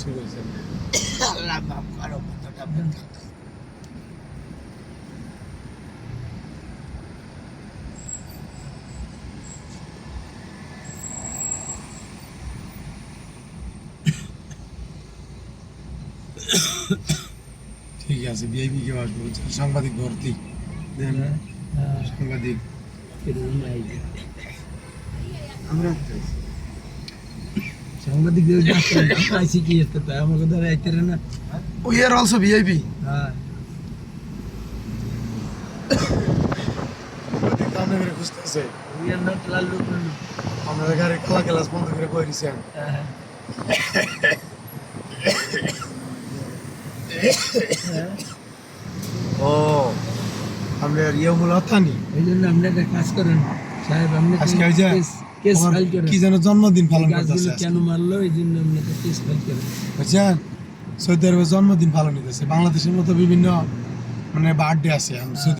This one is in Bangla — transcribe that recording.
ঠিক আছে আল্লাহ মাফ করো কতটা ঠিক আছে বিআইপি কেউ আসবে বুঝছেন সাংবাদিক ভর্তি দেন সাংবাদিক আমরা সাংবাদিকদের আইসি কি হতে তাই আমাকে ধরে আইতে না উই আর অলসো ভিআইপি হ্যাঁ সামনে করে খুঁজতেছে উই আর নট লালু আমাদের গাড়ি খেলা ক্লাস বন্ধ করে কই দিছেন ও আমরা ইয়ে মূল হতানি এই জন্য আপনি একটা কাজ করেন সাহেব আপনি আজকে ওই যে কেস আমার ফাইল করেন কি যেন জন্মদিন পালন গাছগুলো করতেছে কেন মারলো এই জন্য আপনি একটা কেস ফাইল করেন বুঝছেন সৌদি আরবে জন্মদিন পালন হইতেছে বাংলাদেশের মতো বিভিন্ন মানে বার্থডে আছে